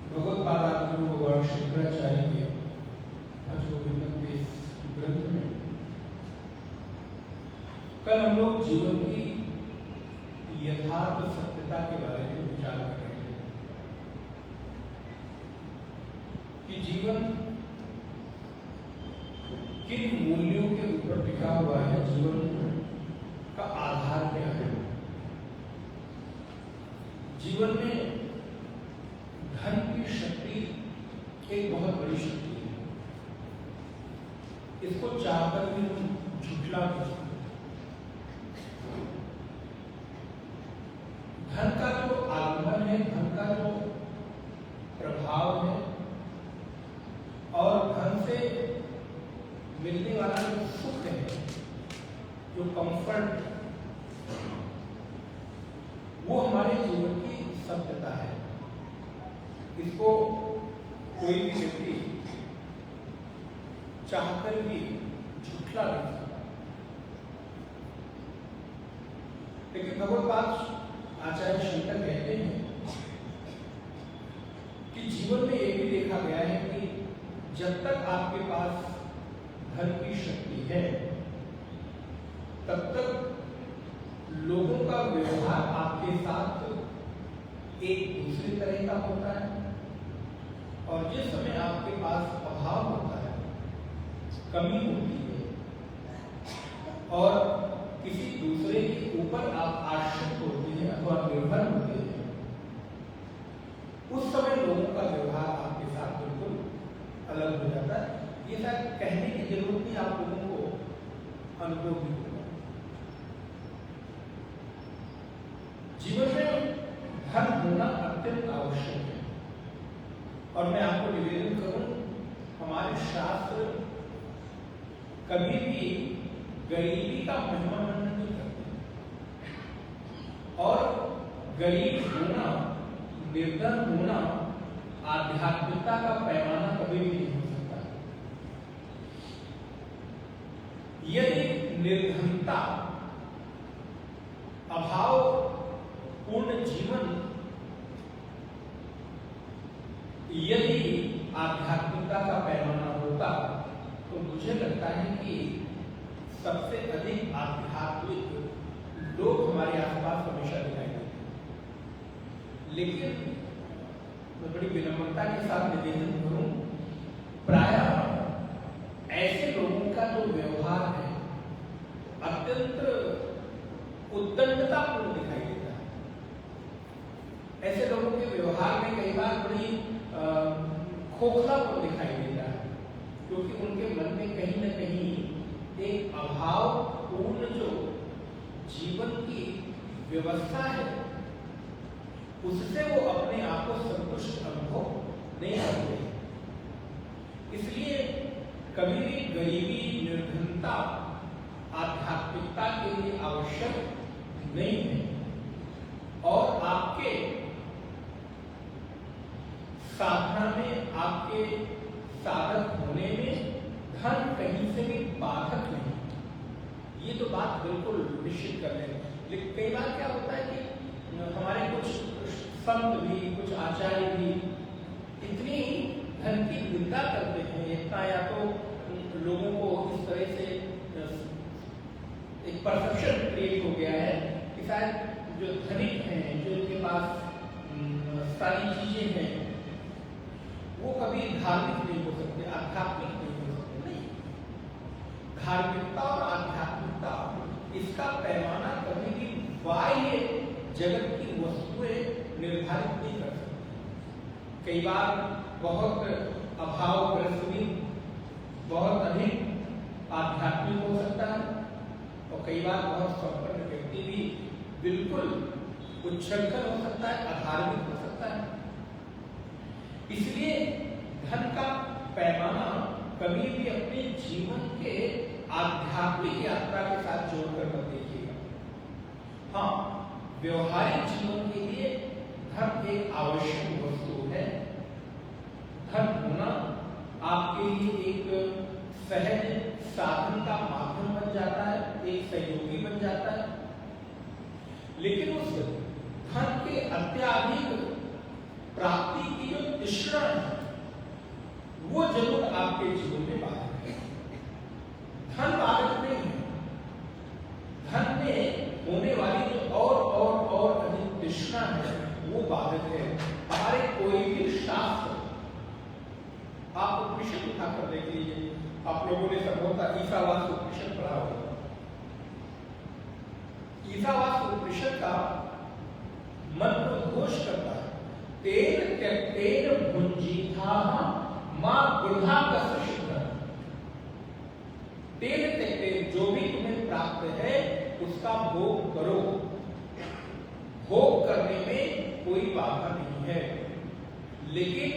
भगवत्पादाचार्य भगवान शंकराचार्य के भजगोविंदम के ग्रंथ में कल हम लोग जीवन की यथार्थ सत्यता के बारे में विचार कर रहे थे कि जीवन किन मूल्यों के ऊपर टिका हुआ है, जीवन का आधार क्या है। जीवन में धन की शक्ति एक बहुत बड़ी शक्ति है, इसको चाहकर भी हम झुठला नहीं सकते। धन का जो आगमन है, धन का जो प्रभाव है और धन से मिलने वाला जो सुख है, जो कंफर्ट, वो हमारे जीवन की सत्यता है। इसको कोई भी व्यक्ति चाहकर भी झुठला नहीं सकता। लेकिन भगवत्पाद आचार्य शंकर कहते हैं कि जीवन में ये भी देखा गया है कि जब तक आपके पास धन की शक्ति है, तब तक लोगों का व्यवहार आपके साथ एक दूसरे तरह का होता है, और जिस समय आपके पास अभाव होता है, कमी होती है और किसी दूसरे के ऊपर आप आश्रित होते हैं अथवा निर्भर होते हैं, उस समय लोगों का व्यवहार आपके साथ बिल्कुल अलग हो जाता है। ये शायद कहने की जरूरत नहीं, आप लोगों को अनुभव भी होगा। जीवन में धन होना अत्यंत आवश्यक है, और मैं आपको निवेदन करूं, हमारे शास्त्र कभी भी गरीबी का महिमा वर्णन नहीं करते, और गरीब होना, निर्धन होना आध्यात्मिकता का पैमाना कभी भी नहीं हो सकता। यदि निर्धनता, अभाव पूर्ण जीवन यदि आध्यात्मिकता का पैमाना होता, तो मुझे लगता है कि सबसे अधिक आध्यात्मिक लोग हमारे आसपास हमेशा दिखाई देते हैं। लेकिन मैं बड़ी विनम्रता के साथ निवेदन करूं, प्रायः ऐसे लोगों का जो व्यवहार है अत्यंत उद्दंडतापूर्ण दिखाई देता है। ऐसे लोगों के व्यवहार में कई बार बड़ी खोखलापन दिखाई देता है, क्योंकि उनके मन में कहीं न कहीं एक अभाव पूर्ण जो जीवन की व्यवस्था है, उससे वो अपने आप को संतुष्ट अनुभव नहीं करते। इसलिए कभी भी गरीबी, निर्धनता आध्यात्मिकता के लिए आवश्यक नहीं है, और आपके साधना में, आपके साधक होने में धन कहीं से भी बाधक नहीं। ये तो बात बिल्कुल निश्चित कर लें। लेकिन कई बार क्या होता है कि हमारे कुछ संत भी, कुछ आचार्य भी इतनी धन की निंदा करते हैं, इतना, या तो लोगों को इस तरह से एक परसेप्शन क्रिएट हो गया है कि शायद जो धनिक हैं, जो इनके पास सारी चीजें हैं, वो कभी धार्मिक नहीं हो सकते, आध्यात्मिक नहीं हो सकते। नहीं, धार्मिकता और आध्यात्मिकता, इसका पैमाना कभी भी बाह्य जगत की वस्तुएं निर्धारित नहीं कर सकती। कई बार बहुत अभावग्रस्त भी बहुत अधिक आध्यात्मिक हो सकता है, और कई बार बहुत संपन्न व्यक्ति भी बिल्कुल उच्छृंखल हो सकता है, अधार्मिक हो सकता है। इसलिए धन का पैमाना कभी भी अपने जीवन के आध्यात्मिक यात्रा के साथ जोड़कर मत देखिएगा। हाँ, व्यवहारिक जीवन के लिए धन एक आवश्यक वस्तु है। धन होना आपके लिए एक सहज साधन का माध्यम बन जाता है, एक सहयोगी बन जाता है। लेकिन उस अत्याधिक प्राप्ति की जो तृष्णा है वो जरूर आपके जीवन में बाधक है। धन बाधक नहीं है, धन में होने वाली जो और अधिक तृष्णा है वो बाधक है। हमारे कोई भी शास्त्र आप उपनिषद उठाकर देख लीजिए, आप लोगों ने संभवतः ईसावास उपनिषद पढ़ा होगा। ईसावास उपनिषद का मंत्र घोष करता है, तेन त्यक्तेन भुंजीथाः मां गृहागतः। तेन त्यक्तेन, जो भी तुम्हें प्राप्त है उसका भोग करो। भोग करने में कोई बाधा नहीं है, लेकिन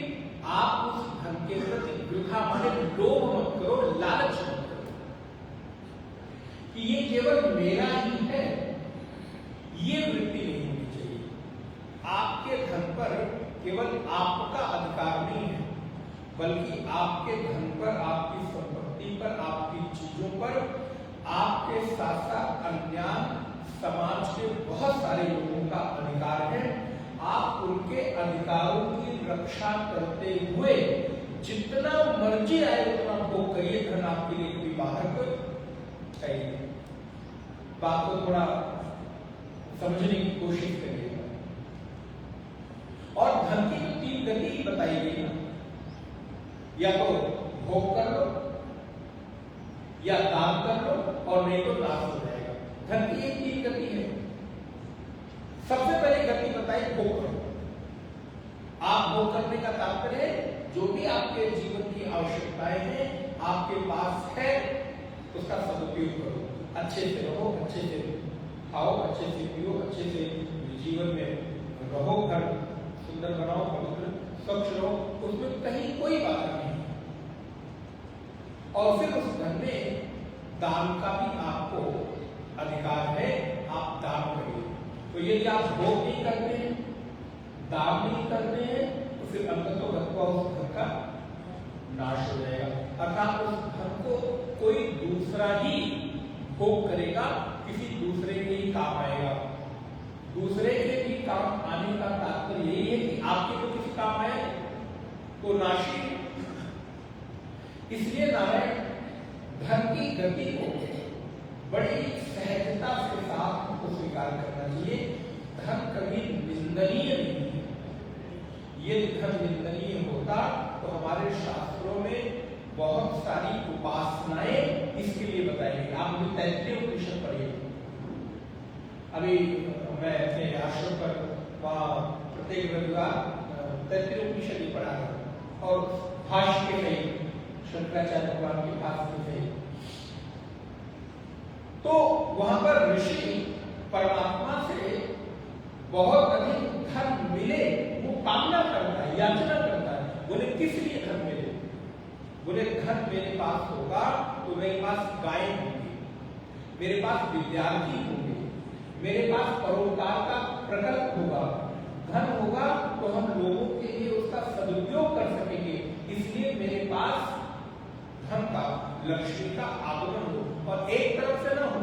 आप उस धन के प्रति गृहा माने लोभ मत करो, लालच मत करो कि ये केवल मेरा ही है, ये वृत्ति नहीं होनी चाहिए। आपके धन पर केवल आपका अधिकार नहीं है, बल्कि आपके धन पर, आपकी संपत्ति पर, आपकी चीजों पर, आपके साथ साथ अन्य समाज के बहुत सारे लोगों का अधिकार है। आप उनके अधिकारों की रक्षा करते हुए जितना मर्जी आए उतना भोग करिए, धन आपके लिए कोई बाधक है। बात को थोड़ा समझने की कोशिश करिएगा। और धन की जो 3 गति ही बताई गई ना, या तो भोग कर लो, या दान कर लो, और नहीं तो नाश हो जाएगा। धन की एक 3 गति है। सबसे पहले गति बताई भोग करो। आप भोग करने का तात्पर्य है जो भी आपके जीवन की आवश्यकताएं हैं, आपके पास है, उसका सदुपयोग करो। अच्छे से रहो, अच्छे से खाओ, अच्छे से पियो, अच्छे से जीवन में रहो, घर सुंदर बनाओ, पवित्र स्वच्छ रहो, उसमें कहीं कोई बात नहीं। और फिर उस धन में दान का भी आपको अधिकार है, आप दान करिए। तो यदि आप भोग नहीं करते हैं, दान नहीं करते हैं, तो फिर अंततः उस धन का नाश हो जाएगा। अर्थात उस धन को कोई दूसरा ही भोग करेगा, किसी दूसरे के ही काम आएगा। दूसरे के भी काम आने का तात्पर्य यही है कि आपके तो किसी काम आए तो नाशी। इसलिए नारायण धन की गति को बड़ी सहजता के साथ हमको स्वीकार करना चाहिए। धन कभी निंदनीय नहीं है। ये धन निंदनीय होता तो हमारे शास्त्रों में बहुत सारी उपासनाएं इसके लिए बताई गई। आप मुझे तैत्तिरीय उपनिषद पढ़िए। अभी मैं अपने आश्रम पर वहाँ प्रत्येक रविवार तैत्तिरीय उपनिषद ही पढ़ा रहा हूँ, और भाष्य के सही शंकराचार्य भगवान के भाष्य के सही। तो वहां पर ऋषि परमात्मा से बहुत अधिक धन मिले वो कामना करता है, याचना करता है। बोले किस लिए धन मिले? बोले धन मेरे पास होगा तो मेरे पास गाय होंगी, मेरे पास विद्यार्थी होंगे, मेरे पास परोपकार का प्रकल्प होगा, धन होगा तो हम लोगों के लिए उसका सदुपयोग कर सकेंगे। इसलिए मेरे पास धन का, लक्ष्मी का आगमन हो। और एक तरफ से ना हो,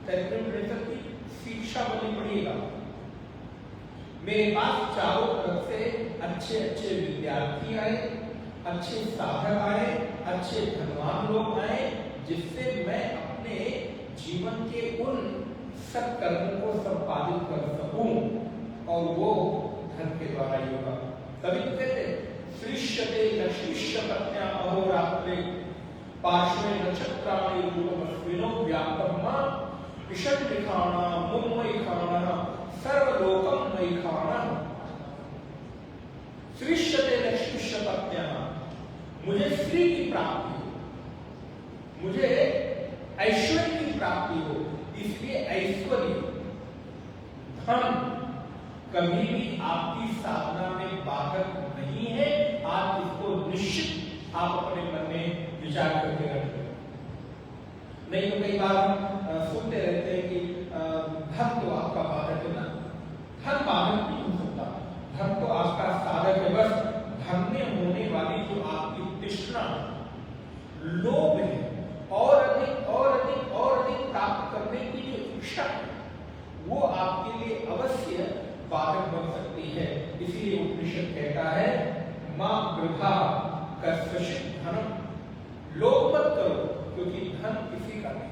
तैत्तिरीय की शिक्षा बनी पड़ेगा। मेरे पास चारों तरफ से अच्छे अच्छे विद्यार्थी आए, अच्छे साधक आए, अच्छे धनवान लोग आए, जिससे मैं अपने जीवन के उन सत्कर्मों को संपादित कर सकूं, और वो धन के द्वारा ही होगा। तभी तो कहते सृष्यते लक्ष्मीश्य पत्न्या अहोरात्रे पार्श्वे नक्षत्राणि रूपमस्मिनो व्याप्तम ईषद्विखाना मुम्मयिखाना सर्वलोकमयिखाना। सृष्यते लक्ष्मीश्य पत्न्या, मुझे स्त्री की प्राप्ति हो, मुझे ऐश्वर्य की प्राप्ति हो। इसलिए ऐश्वर्य, धन कभी भी आपकी साधना में बाधक नहीं है। आप इसको निश्चित आप अपने मन में विचार करके रखें। नहीं तो कई बार सुनते रहते हैं कि धन तो आपका बाधक है ना। धन बाधक नहीं हो सकता, धन तो आपका साधक है। बस धन में होने वाली जो आपकी तृष्णा, लोभ है, और अधिक और अधिक और अधिक प्राप्त करने की जो इच्छा है, वो आपके लिए अवश्य बाधक बन सकती है। इसीलिए उपनिषद कहता है मां वृथा कस्यचित् धनम, लोभ मत करो क्योंकि धन किसी का नहीं।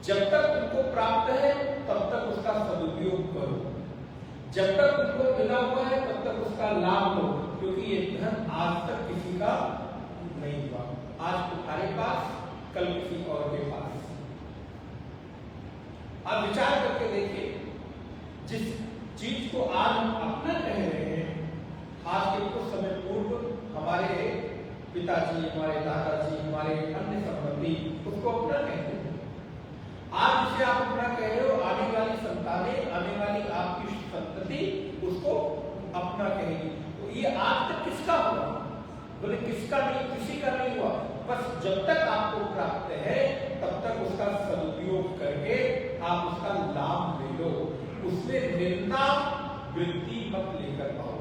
जब तक तुमको प्राप्त है तब तक उसका सदुपयोग करो, जब तक तुमको मिला हुआ है तब तक उसका लाभ लो, क्योंकि ये धन आज तक किसी का नहीं हुआ। आज तुम्हारे पास, कल किसी और के पास। आप विचार करके देखिए, जिस चीज को आज हम अपना कह रहे हैं, आज के कुछ समय पूर्व हमारे पिताजी, हमारे दादाजी, हमारे अन्य संबंधी उसको अपना कहते हैं। आज जिसे आप अपना कह रहे हो, आने वाली संतानें, आने वाली आपकी संतति उसको अपना कहेगी। तो ये आज तक किसका हुआ? बोले किसका नहीं, किसी का नहीं हुआ। बस जब तक आपको प्राप्त है तब तक उसका सदुपयोग करके आप उसका लाभ ले लो, उसमें निंदा वृत्ति मत लेकर आओ।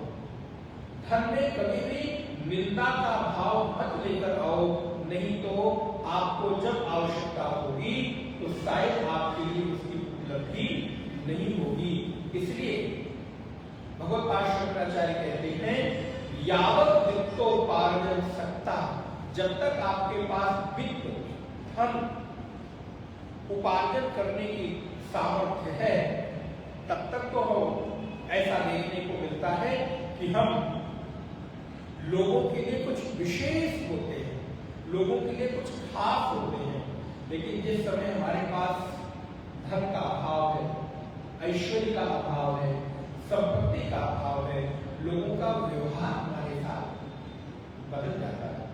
धन में कभी भी निंदा का भाव मत लेकर आओ, नहीं तो आपको जब आवश्यकता होगी तो शायद आपके लिए उसकी उपलब्धि नहीं होगी। इसलिए भगवत पाद शंकराचार्य कहते हैं यावत वित्तोपार्जन सकता, जब तक आपके पास वित्त धन उपार्जन करने की सामर्थ्य है तब तक तो ऐसा देखने को मिलता है कि हम लोगों के लिए कुछ विशेष होते हैं, लोगों के लिए कुछ खास होते हैं। लेकिन जिस समय हमारे पास धन का अभाव है, ऐश्वर्य का अभाव है, संपत्ति का अभाव है, लोगों का व्यवहार हमारे साथ बदल जाता है।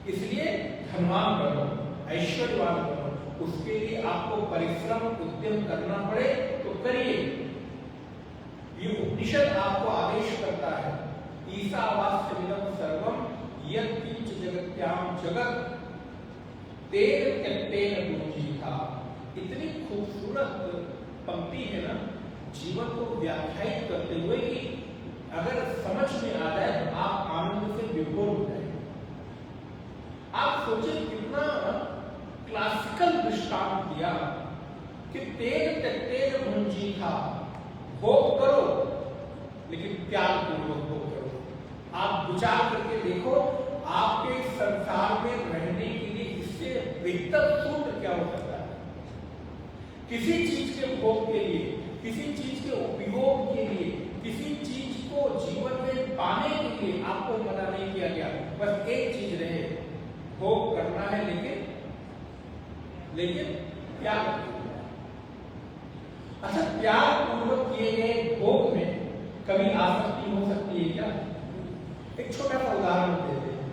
इसलिए धनवान बनो, ऐश्वर्यवान बनो, उसके लिए आपको परिश्रम उद्यम करना पड़े तो करिए। ये उपनिषद आपको आदेश करता है ईशावास्यमिदं सर्वं यत् किंच जगत्याम जगत तेन त्यक्तेन भुंजीथा। इतनी खूबसूरत पंक्ति है ना, जीवन को व्याख्यायित करते हुए कि अगर समझ में आ जाए तो आप आनंद से विभोर हो जाए। आप सोचिए कितना क्लासिकल दृष्टांत दिया कि तेन त्यक्तेन भुंजीथा, भोग करो लेकिन प्यार पूर्वक भोग करो। आप विचार करके देखो आपके संसार में रहने के लिए इससे बेहतर सूत्र क्या हो सकता है? किसी चीज के भोग के लिए, किसी चीज के उपयोग के लिए, किसी चीज को जीवन में पाने के लिए आपको मना नहीं किया गया। बस एक चीज रहे, भोग करना है लेकिन प्यार। अच्छा, प्यार पूर्वक किए गए भोग में कभी आसक्ति हो सकती है क्या? एक छोटा सा उदाहरण देते हैं।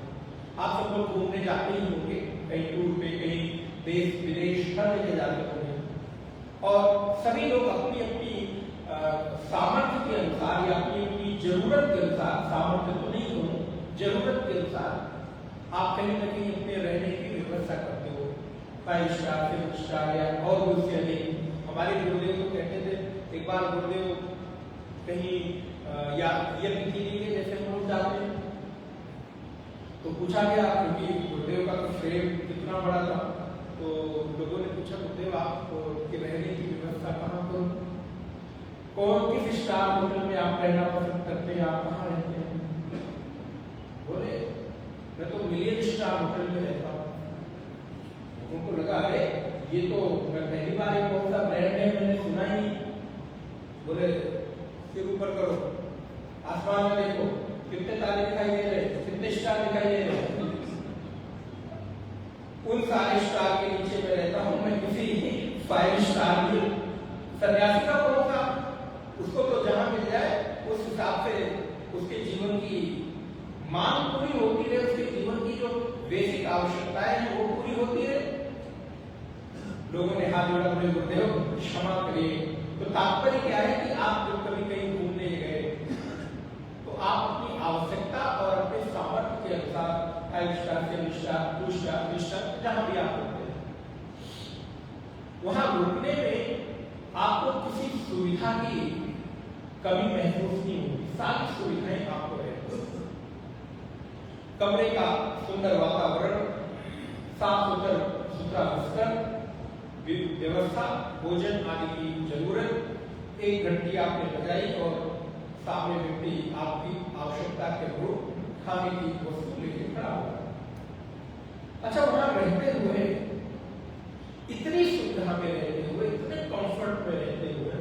आप सब लोग घूमने जाते ही होंगे, कहीं टूर पे, कहीं देश विदेश, हर जगह जाते होंगे, और सभी लोग अपनी अपनी सामर्थ्य के अनुसार या अपनी अपनी जरूरत के अनुसार, सामर्थ्य तो नहीं हो, जरूरत के अनुसार आप कहीं ना कहीं अपने रहने की व्यवस्था करते हो, 5 स्टार, 6 स्टार या और भी उससे अधिक। हमारे गुरुदेव तो कहते थे, एक बार गुरुदेव कहीं या यज्ञ के लिए जैसे हम लोग जाते हैं तो पूछा गया, क्योंकि गुरुदेव का तो फ्रेम कितना बड़ा था, तो लोगों ने पूछा गुरुदेव आप के रहने की व्यवस्था कहाँ करूं? कौन किस स्टार होटल में आप रहना पसंद करते हैं, आप कहाँ रहते हैं? बोले मैं तो मिलियन स्टार होटल में रहता हूँ। उनको लगा अरे ये तो मैं पहली बार एक कौन सा ब्रांड है मैंने सुना ही नहीं। बोले सिर ऊपर करो, आसमान में देखो कितने तारे दिखाई दे रहे, कितने स्टार दिखाई दे रहे। उन सारे स्टार के नीचे मैं रहता हूँ, मैं किसी 5 स्टार में। सन्यासी का कौन सा, उसको तो जहां मिल जाए उस हिसाब से उसके जीवन की मांग पूरी होती रहे, उसके जीवन की जो बेसिक आवश्यकताएं हैं वो पूरी होती रहे। लोगों ने हाथ जोड़ा, बोले गुरुदेव क्षमा करिए। तो तात्पर्य क्या है कि आप जब कभी कहीं घूमने गए तो आप अपनी आवश्यकता और अपने सामर्थ्य के अनुसार 5 स्टार, 7 स्टार, 2 स्टार, 3 स्टार, जहां भी आप रुकते हैं, वहां रुकने में आपको किसी सुविधा की कमी महसूस नहीं होगी, सारी सुविधाएं आपको रहेंगी। कमरे का सुंदर वातावरण, साफ सुथरा बिस्तर, व्यवस्था, भोजन आदि की जरूरत, एक घंटी आपने बजाई और सामने व्यक्ति आपकी आवश्यकता के अनुरूप खाने की वस्तु लेके खड़ा होगा। अच्छा, वहां रहते हुए, इतनी सुविधा में रहते हुए, इतने कंफर्ट में रहते हुए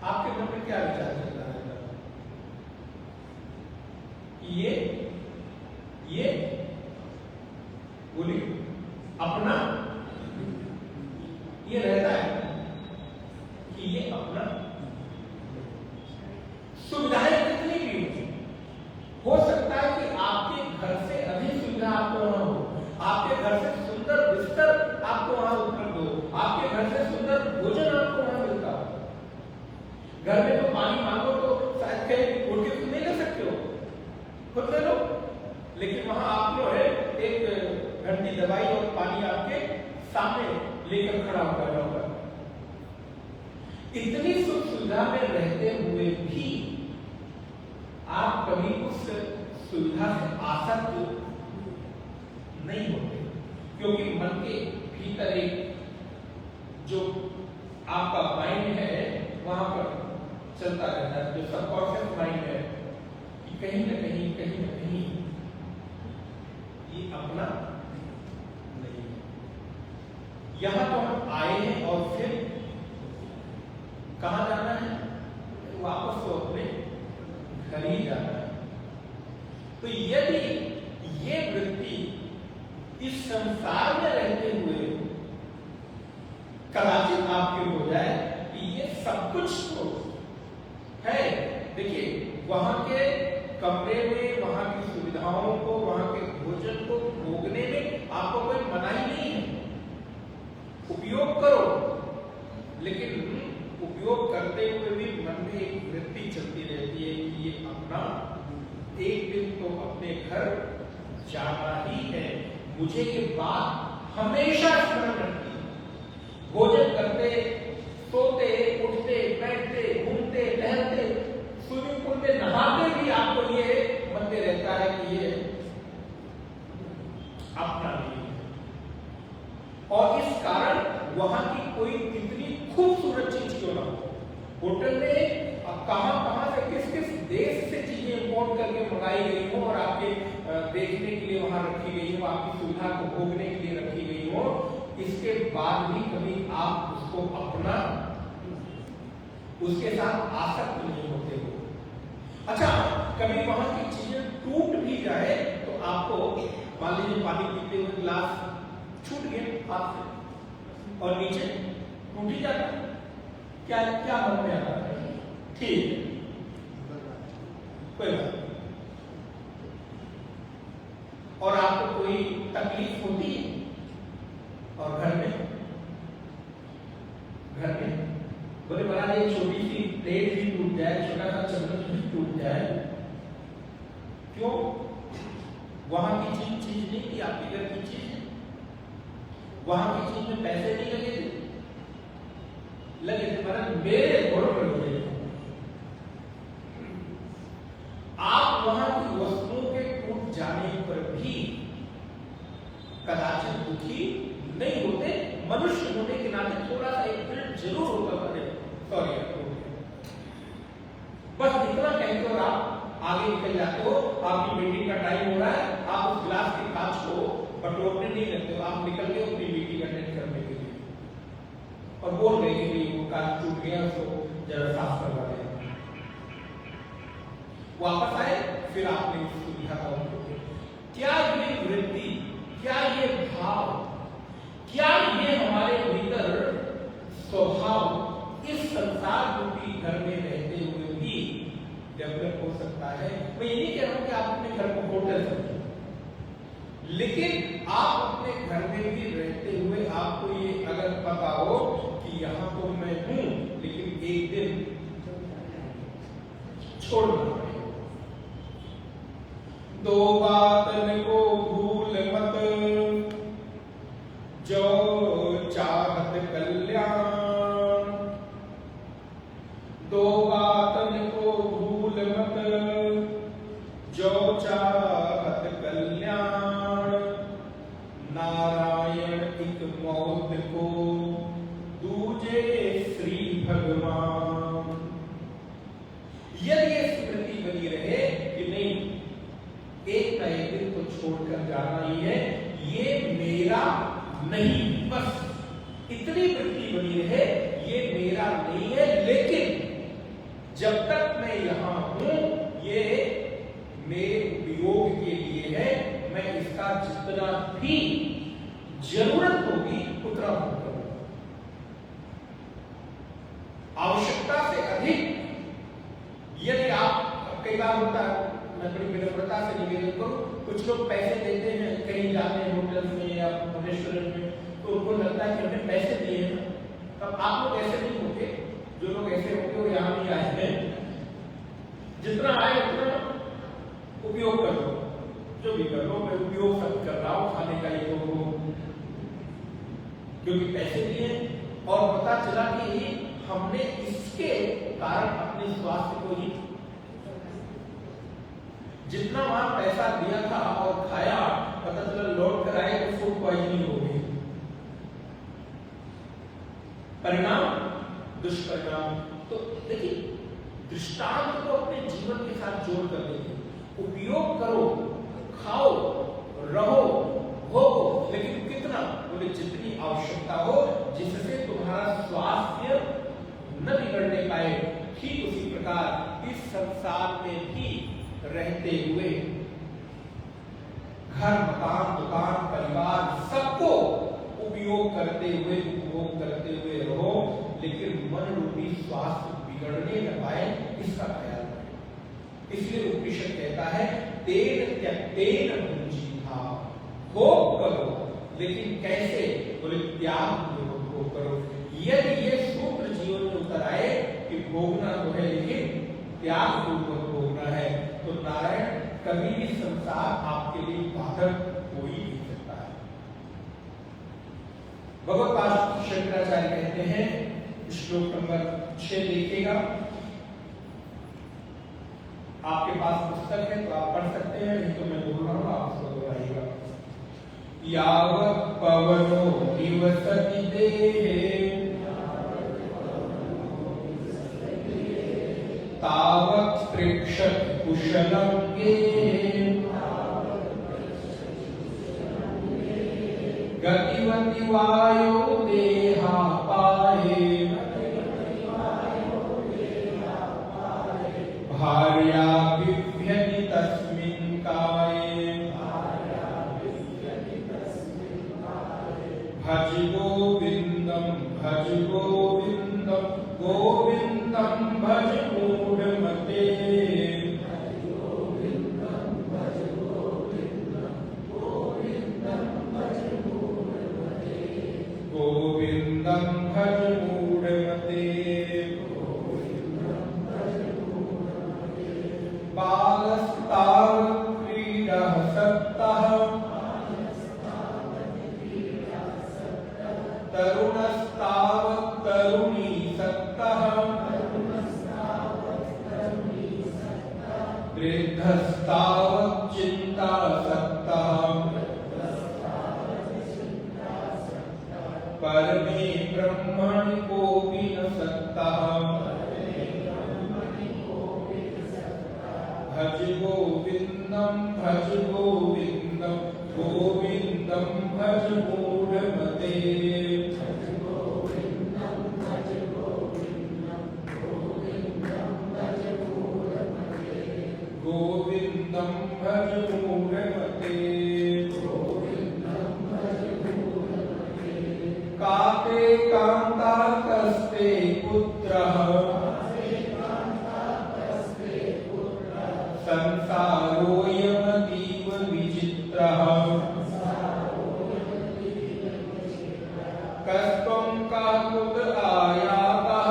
आपके मन में क्या विचार चलता रहता है? ये बोली अपना, ये रहता है कि ये अपना। सुविधाएं कितनी भी हो सकता है कि आपके घर से अधिक सुविधा आपको वहां हो, आपके घर से सुंदर बिस्तर आपको वहां उपलब्ध हो, आपके घर से सुंदर भोजन आपको वहां मिलता हो। घर में तो पानी मांगो तो शायद कहीं उठ के नहीं ले सकते हो, खुद ले लो, लेकिन वहां आप जो है एक घंटी दवाई और पानी आपके सामने लेकर खड़ा होकर होगा। इतनी सुख सुविधा में रहते हुए भी आप कभी उस सुविधा से आसक्त नहीं होते, क्योंकि मन के भीतर एक जो आपका माइंड है वहां पर चलता रहता है, जो सबकॉन्शियस माइंड है कि कहीं ना कहीं ये अपना नहीं है। यहां तो हम आए हैं और फिर कहां जाना है? वापस तो अपने घर ही जाना है। तो यदि ये वृत्ति इस संसार में रहते हुए कदाचित आपकी हो जाए कि ये सब कुछ तो है, देखिए वहां के कमरे में, वहां की सुविधाओं को, वहां के भोजन को भोगने में आपको कोई मनाही नहीं है, उपयोग करो, लेकिन उपयोग करते हुए भी मन में एक वृत्ति चलती रहती है कि ये अपना एक दिन तो अपने घर जाना ही है। मुझे ये बात हमेशा स्मरण रखती है। भोजन करते, सोते, उठते, बैठते, घूमते, टहलते, स्विमिंग पूल में नहाते भी आपको ये मन में रहता है कि ये अपना नहीं है। और इस कारण वहां की कोई कितनी खूबसूरत चीज क्यों ना हो, होटल में कहां से किस देश से चीजें इंपोर्ट करके मंगाई गई हो और आपके देखने के लिए वहां रखी गई हो, आपकी सुविधा को भोगने के लिए रखी गई हो, इसके बाद भी कभी आप उसको अपना, उसके साथ आसक्त नहीं होते हो। अच्छा, कभी वहां की चीजें टूट भी जाए तो आपको, मान लीजिए पानी पीते हुए गिलास छूट गया हाथ से और नीचे टूट ही जाता है, क्या मन में आता है? ठीक है, कोई बात नहीं। और आपको कोई तकलीफ होती है, और घर में बोले बना एक छोटी सी प्लेट भी टूट जाए, छोटा सा चम्मच भी टूट जाए, क्यों? वहां की चीज नहीं थी, आपके घर की चीज है। वहां की चीज में पैसे नहीं लगे थे, मतलब मेरे घोड़ों पर लगे। आप वहां की वस्तुओं के टूट जाने पर भी कदाचित दुखी नहीं होते। मनुष्य होने के नाते थोड़ा सा एक दिल जरूर होता है, सॉरी, बस इतना कहते हो और आप आगे निकल जाते हो। आपकी मीटिंग का टाइम हो रहा है, आप उस गिलास के कांच को बटोरने नहीं लगते हो, आप निकल गए अपनी मीटिंग अटेंड करने के लिए और बोल रहे कि वो कांच टूट गया, उसको जरा साफ करवा दें। वापस आए, फिर आपने उसको लिखा था उनको। क्या ये वृत्ति, क्या ये भाव, क्या ये हमारे भीतर स्वभाव इस संसार रूपी घर में रहते हुए भी डेवलप हो सकता है? मैं ये नहीं कह रहा हूं कि आप अपने घर को होटल समझो, लेकिन आप अपने घर में भी रहते हुए आपको ये अगर पता हो कि यहां तो मैं हूं, लेकिन एक दिन छोड़ना पड़ेगा। दो बातन को भूल मत, जो चाहत कल्याण। दो बातन को भूल मत, जो चाहत कल्याण। नारायण एक मौत को, दूजे श्री यदि ये स्मृति बनी रहे कि नहीं, एक ना एक दिन तो छोड़कर जाना ही है, ये मेरा नहीं, बस इतनी वृत्ति बनी रहे, ये मेरा नहीं है, लेकिन जब तक मैं यहां हूं ये मेरे उपयोग के लिए है, मैं इसका जितना भी जरूरत होगी उतना भोग करूंगा। आवश्यकता से अधिक यदि आप, कई बार होता है, मैं बड़ी विनम्रता से निवेदन करूं, कुछ लोग पैसे देते हैं कहीं जाते हैं होटल में या रेस्टोरेंट में, तो उनको लगता है कि हमने पैसे दिए हैं। तब आप लोग ऐसे नहीं होते, जो लोग ऐसे होते वो यहाँ नहीं आए हैं, जितना आए उतना उपयोग कर लो, जो भी कर लो, मैं उपयोग सब कर रहा हूँ, खाने का ये हो, क्योंकि पैसे दिए और पता चला कि हमने इसके कारण अपने स्वास्थ्य को ही, जितना वहां पैसा दिया था और खाया, पता चला लौट कर आए तो फूड पॉइजनिंग हो गई। परिणाम दुष्परिणाम। तो देखिए, दृष्टांत को अपने जीवन के साथ जोड़ कर देखिए, उपयोग करो, खाओ, रहो, भोगो, लेकिन कितना, बोले जितनी आवश्यकता हो, जिससे तुम्हारा स्वास्थ्य न बिगड़ने पाए। ठीक उसी प्रकार इस संसार में भी रहते हुए घर, मकान, दुकान, परिवार सबको उपयोग करते हुए, उपभोग करते हुए रहो, लेकिन मन रूपी स्वास्थ्य बिगड़ने न पाए, इसका ख्याल रखें। इसलिए उपनिषद कहता है तेन त्यक्तेन भुंजीथा, भोग करो, लेकिन कैसे, बोले त्याग पूर्वक करो। यदि ये सूत्र जीवन में उतर आए कि भोगना तो है लेकिन त्याग पूर्वक भोगना है, तो नारायण कभी भी संसार आपके लिए बाधक हो ही नहीं सकता है। भगवत्पाद शंकराचार्य कहते हैं, श्लोक नंबर 6 देखिएगा, आपके पास पुस्तक है तो आप पढ़ सकते हैं, नहीं तो मैं बोल रहा हूं, आप उसको दोहराइएगा। यावत् पवनो निवसति देहे तावत् पृक्षति कुशलं गेहे, गतिवति वायो देहापाये, भार्या बिभ्यति तस्मिन् काये, भज गोविंदम भज गोविंदम, गोविंदम भज मूढ़मते, गोविंदम भज मूढ़मते। बालस्तावत् क्रीडः सक्तः, तरुणस्तावत् तरुणी सक्तः, वृद्धस्तावत् चिन्तासक्तः, परमे ब्रह्मणि कोऽपि न सक्तः, भज गोविंदम भज गोविंदम, गोविंदम भज मूढ़मते, गोविंदम भज मूढ़मते। काते कांता कस्ते पुत्रः, संसारोऽयमतीव विचित्रः, कस्त्वं काकुत आयातः,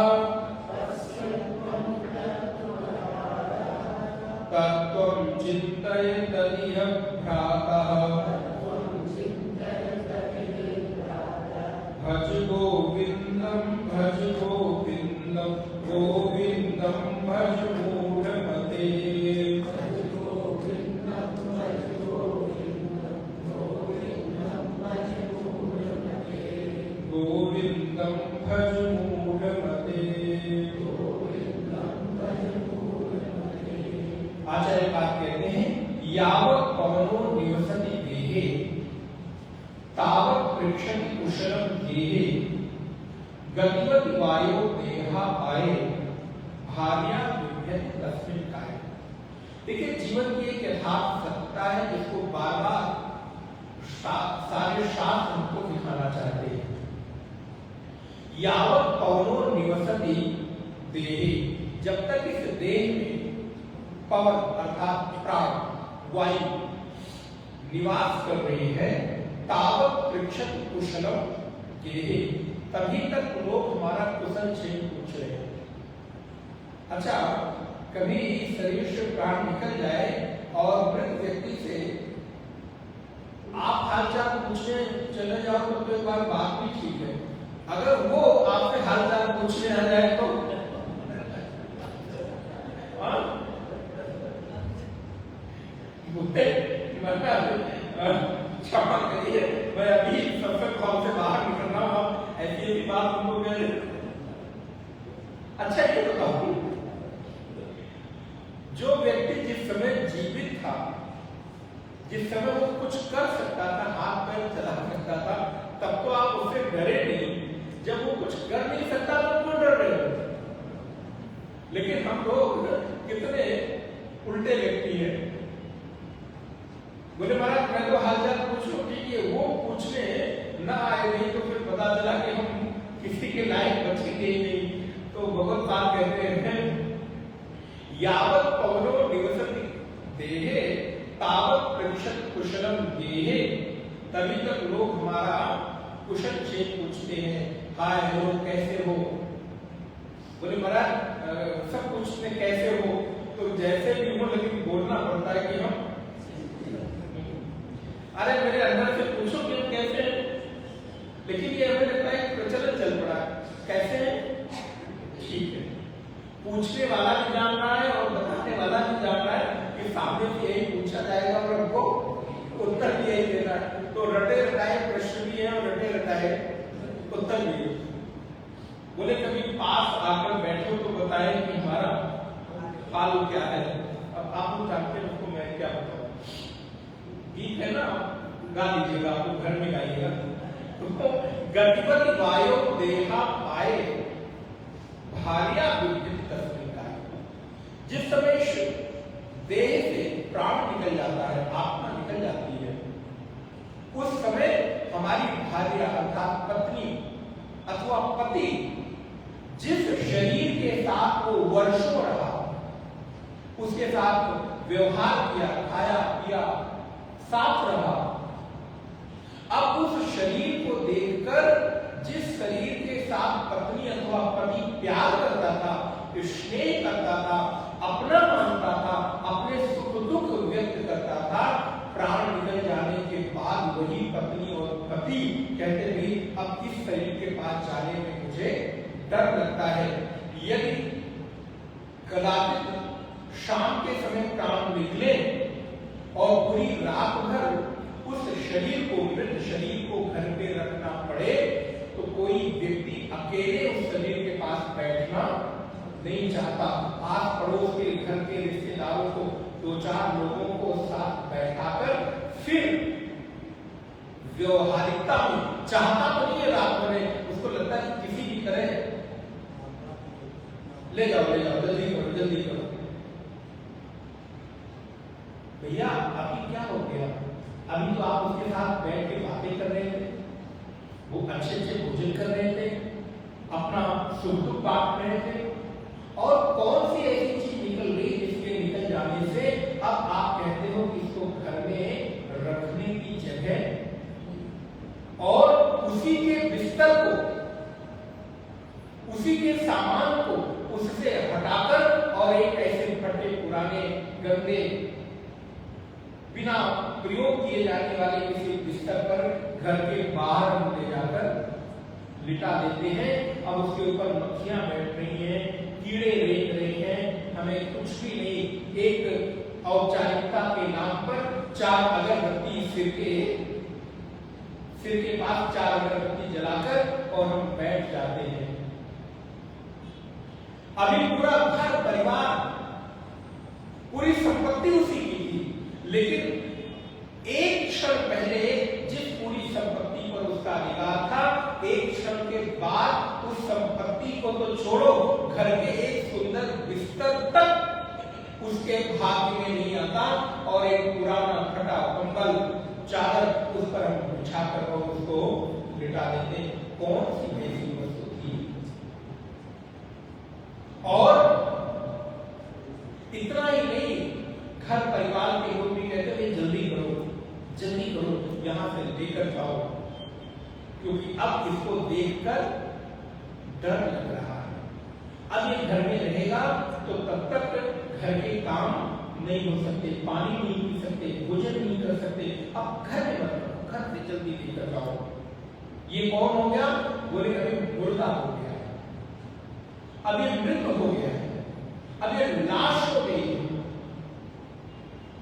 तत्त्वं चिन्तयतनिह भ्रातः, भज गोविंदम भज गोविंदम, गोविंदम भज मूढ़मते, गोविंदम भज मूढ़मते। देहे तावत् पृच्छति कुशलम देहे गतिवति वायो देहा पाए भार्या विभ्यति तस्मिन् काये। देखिए जीवन की एक यथार्थ सत्ता है जिसको बार बार सारे शास्त्र हमको दिखाना चाहते हैं। यावत् पवनो निवसति देहे, जब तक इस देह में पवन अर्थात प्राण वायु निवास कर रही है, तावत् पृच्छति कुशलम देहे, तभी तक लोग हमारा कुशल क्षेम पूछ रहे हैं। अच्छा, कभी शरीर से प्राण निकल जाए और मृत व्यक्ति से आप हालचाल पूछने चले जाओ तो एक बार बात भी ठीक है, अगर वो आपसे हालचाल पूछने आ जाए तो क्षमा करिए, मैं अभी सबसे कॉल से बाहर निकल रहा हूँ, ऐसी बात तुमको कह रहे। अच्छा ये बताओ, जो व्यक्ति जिस समय जीवित था, जिस समय वो कुछ कर सकता था, हाथ पैर चला सकता था, तब तो आप उससे डरे नहीं। जब वो कुछ कर नहीं सकता तो क्यों डर रहे हो? लेकिन हम लोग कितने उल्टे व्यक्ति हैं। बोले महाराज मैं तो हालचाल पूछूं, ठीक है, वो पूछने ना आए नहीं तो फिर पता चला कि हम किसी के लायक बचेंगे ही नहीं। तो भगवत पाद कहते हैं यावत् पवनो निवसति देहे तावत् पृच्छति कुशलम देहे, तभी तक लोग हमारा कुशल क्षेम पूछते हैं, हाय हेलो कैसे हो। बोले महाराज सब पूछते कैसे हो, तो जैसे भी हो लेकिन बोलना पड़ता है कि हम अरे मेरे अंदर से पूछो कि हम कैसे हैं। लेकिन ये हमें लगता है प्रचलन चल पड़ा, कैसे हैं ठीक है, पूछने वाला भी जान रहा है और बताने वाला भी जान रहा है कि सामने से यही पूछा जाएगा और हमको उत्तर भी यही देना है। तो रटे रटाए प्रश्न भी है और रटे रटाए उत्तर भी है। बोले कभी पास आकर बैठो तो बताए कि हमारा हाल क्या है। अब आप लोग जानते हैं उसको मैं क्या बताऊं, गीत है ना, गा लीजिएगा, आप घर में गाइएगा। तो गतिवति वायो देहा पाए भार्या विभ्यति तस्मिन् काये। जिस समय देह से प्राण निकल जाता है, आत्मा निकल जाती है, उस समय हमारी भार्या अर्थात पत्नी अथवा पति जिस शरीर के साथ वो वर्षों रहा, उसके साथ व्यवहार किया, खाया पिया, साथ रहा, अब उस शरीर को देखकर जिस शरीर के साथ पत्नी अथवा पति प्यार करता था, स्नेह करता था, अपना मानता था, अपने सुख दुख व्यक्त करता था, प्राण निकल जाने के बाद वही पत्नी और पति कहते भी अब इस शरीर के पास जाने में मुझे डर लगता है। यदि कदाचित शाम के समय प्राण निकले और पूरी रात भर उस शरीर को, मृत शरीर को घर पे रखना पड़े, तो कोई व्यक्ति अकेले उस शरीर के पास बैठना नहीं चाहता। आस पड़ोस के घर के रिश्तेदारों को, दो चार लोगों को साथ बैठाकर फिर व्यवहारिकता में, चाहता तो नहीं है रात भर, उसको लगता है कि किसी भी तरह ले जाओ जल्दी करो जल्दी करो। भैया अभी क्या हो गया, अभी तो आप उसके साथ बैठ के बातें कर रहे थे, वो अच्छे अच्छे भोजन कर रहे थे, अपना सुख दुख बांट रहे थे, और कौन सी ऐसी चीज निकल गई जिसके निकल जाने से अब आप कहते हो कि इसको घर में रखने की जगह, और उसी के बिस्तर को, उसी के सामान को उससे हटाकर और एक ऐसे फटे पुराने गंदे बिना प्रयोग किए जाने वाले किसी बिस्तर पर घर के बाहर हम ले जाकर लिटा देते हैं। अब उसके ऊपर मक्खियां बैठ रही हैं, कीड़े रेंग रहे हैं, हमें कुछ भी नहीं, एक औपचारिकता के नाम पर चार अगरबत्ती सिर के पास चार अगरबत्ती जलाकर और हम बैठ जाते हैं। अभी पूरा घर परिवार, पूरी संपत्ति उसी की थी, लेकिन एक क्षण पहले को तो छोड़ो, घर के एक सुंदर बिस्तर तक उसके भाग्य में नहीं आता, और एक पुराना फटा कंबल चादर उस पर हम बिछा कर और उसको लिटा देते। कौन सी बेसी वस्तु थी? और इतना ही नहीं, घर परिवार के लोग भी कहते हैं जल्दी करो, यहां से लेकर जाओ, क्योंकि अब इसको देखकर डर लग रहा है। अब ये घर में रहेगा तो तब तक घर के काम नहीं हो सकते, पानी नहीं पी सकते, भोजन नहीं कर सकते। अब घर में मत रहो, घर से जल्दी लेकर जाओ। ये कौन हो गया? बोले अभी मुर्दा हो गया है, अब ये मृत हो गया है, अब ये लाश हो गई है,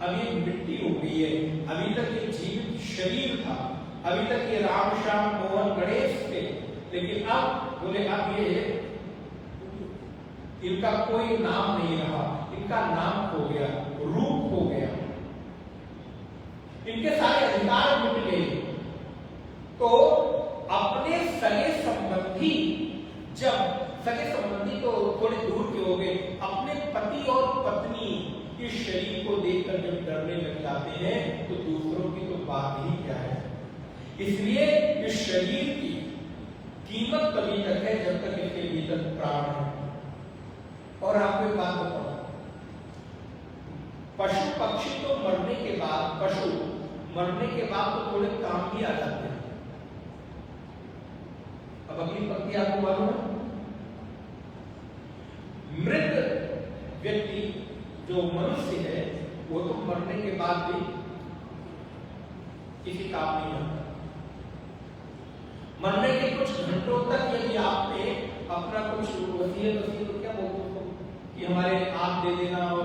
अब ये मिट्टी हो गई है। अभी तक ये जीवित शरीर था, अभी तक ये राम श्याम मोहन गणेश थे, लेकिन अब बोले अब ये इनका कोई नाम नहीं रहा, इनका नाम खो गया, रूप हो गया, इनके सारे अधिकार मिट गए। तो अपने सगे संबंधी, जब सगे संबंधी तो थोड़े दूर के हो गए, अपने पति और पत्नी इस शरीर को देखकर जब डरने लग जाते हैं तो दूसरों की तो बात ही क्या है। इसलिए इस शरीर की कीमत तभी तक है जब तक इसके भीतर प्राण है। और आपको एक बात बताओ, पशु पक्षी तो मरने के बाद, पशु मरने के बाद तो थोड़े काम भी आ जाते हैं। अब अगली पंक्ति आपको मालूम है, मृत व्यक्ति जो मनुष्य है वो तो मरने के बाद भी किसी काम नहीं आता। मरने के कुछ घंटों तक यदि आपने अपना कुछ वसीयत तो क्या बोलते हो कि हमारे आप दे देना, और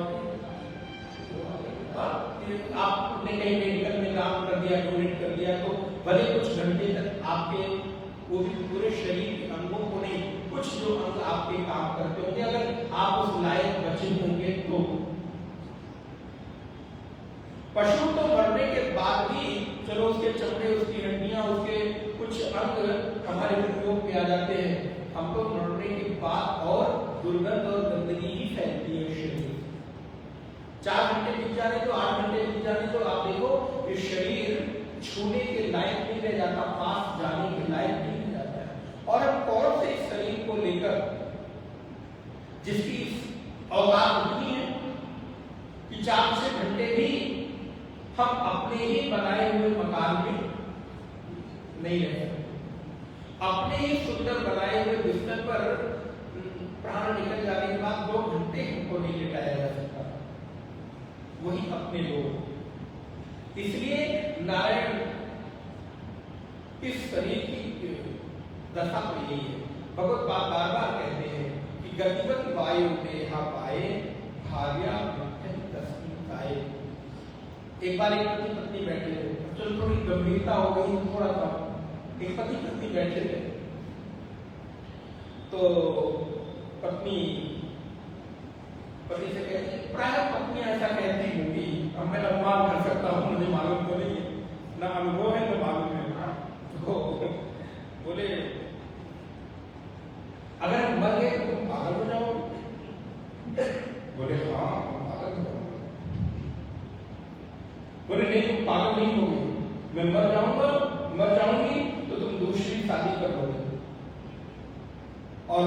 आपने कहीं मेडिकल में काम कर दिया, डोनेट कर दिया, तो भले कुछ घंटे तक आपके वो भी पूरे शरीर के अंगों को नहीं, कुछ जो अंग आपके काम करते होंगे, अगर आप उस लायक बचे होंगे तो। पशु तो मरने के बाद भी चलो उसके चमड़े, उसकी हड्डियां, उसके कुछ अंग हमारे उपयोग में आ जाते हैं। हम तो मरने के बाद और दुर्गंध और गंदगी ही फैलती है शरीर। 4 घंटे बीत जाने तो, 8 घंटे बीत जाने तो आप देखो ये शरीर छूने के लायक नहीं रह जाता, पास जाने के लायक नहीं रह जाता है। और हम कौन से इस शरीर को लेकर, जिसकी औकात उतनी है कि 4-6 घंटे भी हम अपने ही बनाए हुए मकान में नहीं रह सकते, अपने ही सुंदर बनाए हुए बिस्तर पर प्राण निकल जाने के बाद 2 घंटे हमको नहीं लिटाया जा सकता, वही अपने लोग। इसलिए नारायण इस शरीर की दशा तो यही है। भगवत बार बार कहते हैं कि गतिवत वायु देहा पाए, भार्या दस्ताए। एक बार एक पति पत्नी बैठे थे, चलो थोड़ी गंभीरता हो गई, थोड़ा सा एक पति पत्नी बैठे थे, तो पत्नी पति से कहती, प्राय पत्नियां ऐसा कहती होंगी, अब मैं अनुमान कर सकता हूँ, मुझे मालूम तो नहीं है, ना अनुभव है ना मालूम है। तो बोले अगर हम मर गए तो तुम पागल हो जाओगे? बोले हाँ पागल हो जाओगे। बोले नहीं तुम पागल नहीं होगे, मैं मर जाऊंगा, मर जाऊंगी तो तुम दूसरी शादी कर लोगे और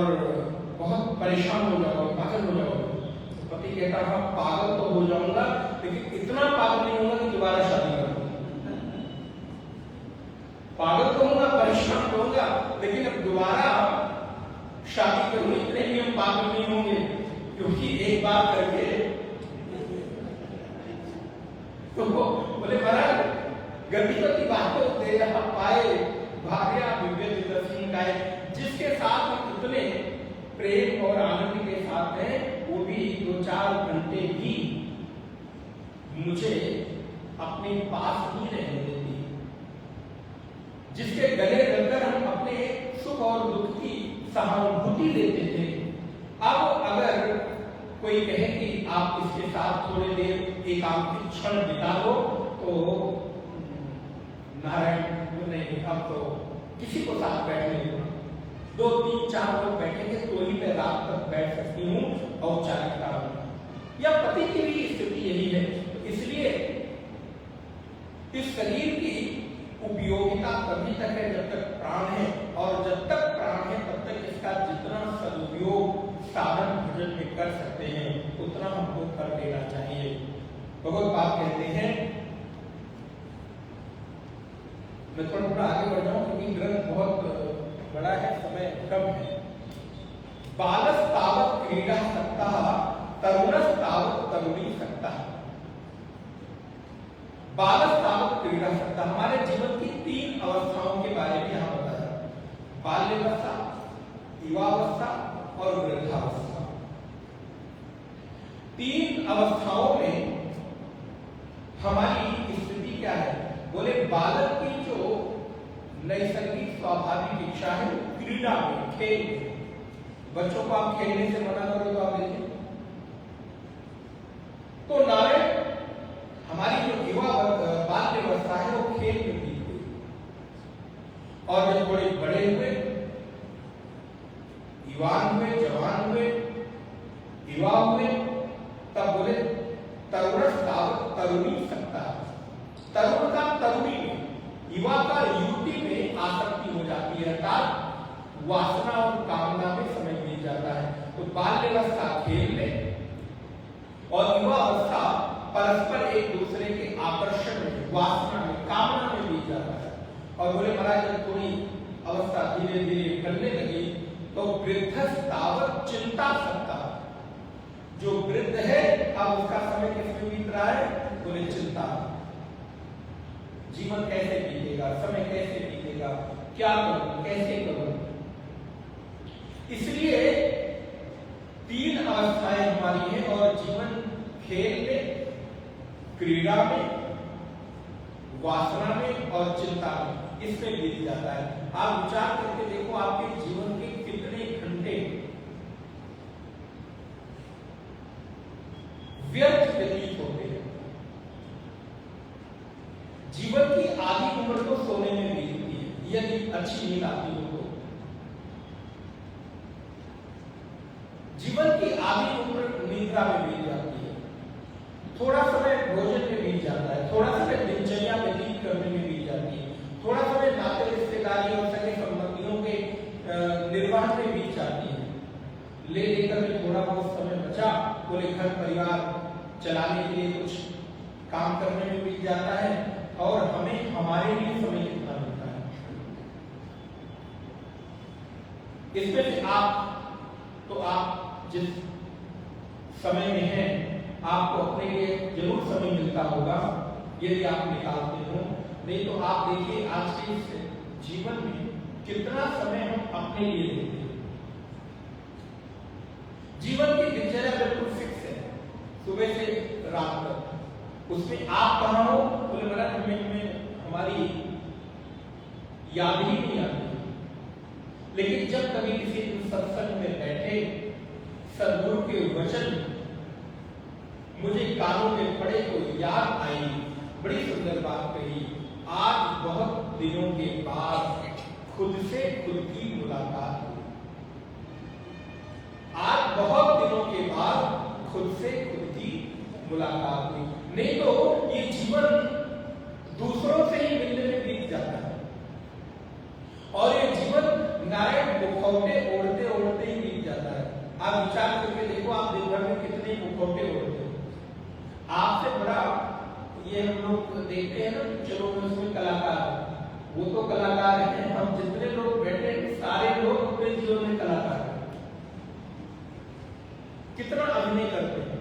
बहुत परेशान हो जाओगे, पागल हो जाओगे। तो पति कहता हाँ पागल तो हो जाऊंगा, लेकिन इतना पागल नहीं होगा कि दोबारा शादी करूंगा। पागल तो होगा, परेशान तो होगा, लेकिन अब दोबारा शादी करूं इतने भी हम पागल नहीं होंगे, क्योंकि एक बार करके तो बोले महाराज गतिपति बातों दे रहा पाए, भार्या विवेक दर्शन गाए। जिसके साथ हम इतने प्रेम और आनंद के साथ हैं, वो भी 2-4 घंटे भी मुझे अपने पास ही रहने देती। जिसके गले लगकर हम अपने सुख और दुख की सहानुभूति देते थे, अब अगर कोई कहे कि आप इसके साथ थोड़ी देर एकांतिक क्षण बिता दो, तो नारायण नहीं, अब तो किसी को साथ बैठने दो। 2 3 4 लोग बैठेंगे तो ही मैं रात तक बैठ सकती हूँ औपचारिकता में। या पति की भी स्थिति यही है। तो इसलिए इस शरीर की उपयोगिता तभी तक है जब तक प्राण है, और जब तक प्राण है तब तक इसका जितना सदुपयोग साधन भजन में कर सकते हैं उतना हमको कर देना चाहिए। भगवत बात कहते हैं, मैं थोड़ा आगे बढ़ जाऊं क्योंकि ग्रंथ बहुत बड़ा है, समय कम है। बालस तावत क्रीड़ा सकता, तरुणस तावत तरुणी सकता। बालस तावत क्रीड़ा सकता, हमारे जीवन की 3 अवस्थाओं के बारे में यहां बताया, बाल्यावस्था, युवावस्था और वृद्धावस्था। 3 अवस्थाओं में हमारी स्थिति क्या है? बोले बालक की जो नैसर्गिक स्वाभाविक इच्छा है क्रीड़ा में, खेल में। बच्चों को आप खेलने से मना करो तो आप देखिए, तो नारायण हमारी जो युवा बाल्यावस्था है वो खेल में बीत गई, और जब थोड़े बड़े हुए, युवान हुए, जवान हुए, युवा हुए, तब बोले तरुण तावत तरुणी सकता। तरुण का तरुणी में, युवा का युवती में आसक्ति हो जाती है, अर्थात वासना और कामना में समय बीत जाता है। तो बाल्यावस्था खेल में और युवा अवस्था परस्पर एक दूसरे के आकर्षण में, वासना में, कामना में बीत जाता है। और बोले महाराज जब थोड़ी अवस्था धीरे धीरे करने लगी तो वृद्धस्तावत चिंता सकता। जो वृद्ध है अब उसका समय किसमें बीत रहा है? बोले चिंता। जीवन कैसे बीतेगा, समय कैसे बीतेगा, क्या करूं, कैसे करूं। इसलिए 3 अवस्थाएं हमारी हैं, और जीवन खेल में, क्रीड़ा में, वासना में और चिंता में, इसमें बीत जाता है। आप विचार करके देखो आपके जीवन के कितने घंटे व्यर्थ व्यतीत होते हैं। जीवन की आधी उम्र तो सोने में बीतती है, यदि अच्छी नींद आती हो तो। जीवन की आधी उम्र निद्रा में बीत जाती है, थोड़ा समय भोजन में बीत जाता है, थोड़ा समय दिनचर्या व्यतीत करने में बीत जाती है, थोड़ा समय नाते रिश्तेदारी और सगे संबंधियों के निर्वहन में बीत जाती है। ले लेकर के थोड़ा बहुत समय बचा, बोले घर परिवार चलाने के लिए कुछ काम करने में बीत जाता है, और हमें हमारे लिए समय कितना मिलता है। इसमें से आप जिस समय में हैं आपको अपने लिए जरूर समय मिलता होगा यदि आप निकालते हो। नहीं तो आप देखिए आज के इस जीवन में कितना समय हम अपने लिए देते हैं। जीवन की दिनचर्या बिल्कुल फिक्स है, सुबह से रात तक। उसमें आप कहाँ हो? बोले महाराज हमें हमारी याद ही नहीं आती। लेकिन जब कभी किसी सत्संग में बैठे, सद्गुरु के वचन मुझे कानों में पड़े तो याद आई, बड़ी सुंदर बात कही, आज बहुत दिनों के बाद खुद से खुद की मुलाकात हुई। आज बहुत दिनों के बाद खुद से खुद की मुलाकात हुई। नहीं तो ये जीवन दूसरों से ही मिलने में बीत जाता है, और ये जीवन नारायण मुखौटे ओढ़ते ओढ़ते ही बीत जाता है। आप विचार करके देखो, आप दिन भर में कितने मुखौटे ओढ़ते हो। आपसे बड़ा ये हम लोग देखते हैं ना पिक्चरों में, उसमें कलाकार, वो तो कलाकार हैं, हम जितने लोग बैठे सारे लोग अपने जीवन में कलाकार हैं। कितना अभिनय करते हैं।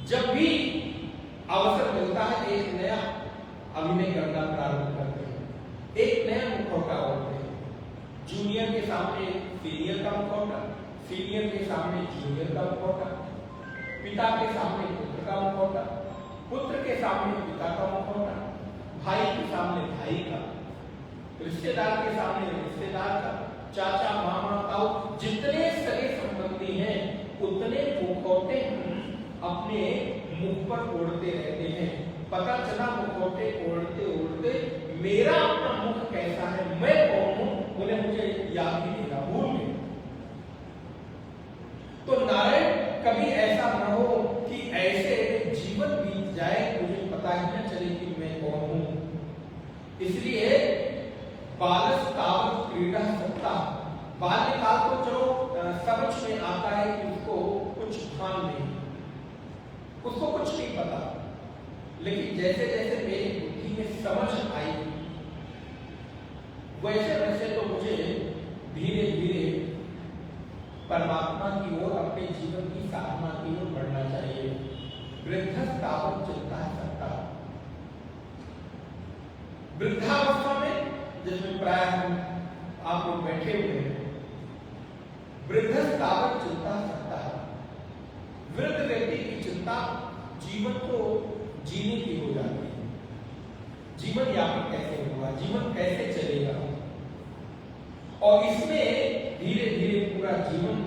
जब भी अवसर मिलता है एक नया अभिनय करना प्रारंभ करते हैं, एक नया मुखौटा ओढ़ते हैं। जूनियर के सामने सीनियर का मुखौटा, सीनियर के सामने जूनियर का मुखौटा, पिता के सामने पुत्र का मुखौटा, पुत्र के सामने पिता का मुखौटा, भाई के सामने भाई का, रिश्तेदार के सामने रिश्तेदार का, चाचा मामा ताऊ, जितने सगे संबंधी हैं उतने मुखौटे अपने मुख पर ओढ़ते रहते हैं। पता चला मुखौटे ओढ़ते ओढ़ते मेरा अपना मुख कैसा है, मैं कौन हूं, उन्हें मुझे याद ही नहीं रहा, भूल गए। तो नारायण कभी ऐसा न हो कि ऐसे जीवन बीत जाए, मुझे पता ही न चले कि मैं कौन हूं। इसलिए बालस तावत क्रीड़ा सत्ता, बाल्यकाल को जो समझ में आता है कि उसको कुछ भान नहीं, उसको कुछ नहीं पता, लेकिन जैसे जैसे मेरी बुद्धि में समझ आई वैसे वैसे तो मुझे धीरे धीरे परमात्मा की ओर, अपने जीवन की साधना की ओर बढ़ना चाहिए। वृद्धस्तावत चिंता सकता, वृद्धावस्था में जिसमें प्राय हम आप लोग बैठे हुए हैं, वृद्धस्तावत चिंता सकता, वृद्ध व्यक्ति की चिंता जीवन को जीने की हो जाती है। जीवन यापन कैसे होगा, जीवन कैसे चलेगा, और इसमें धीरे धीरे पूरा जीवन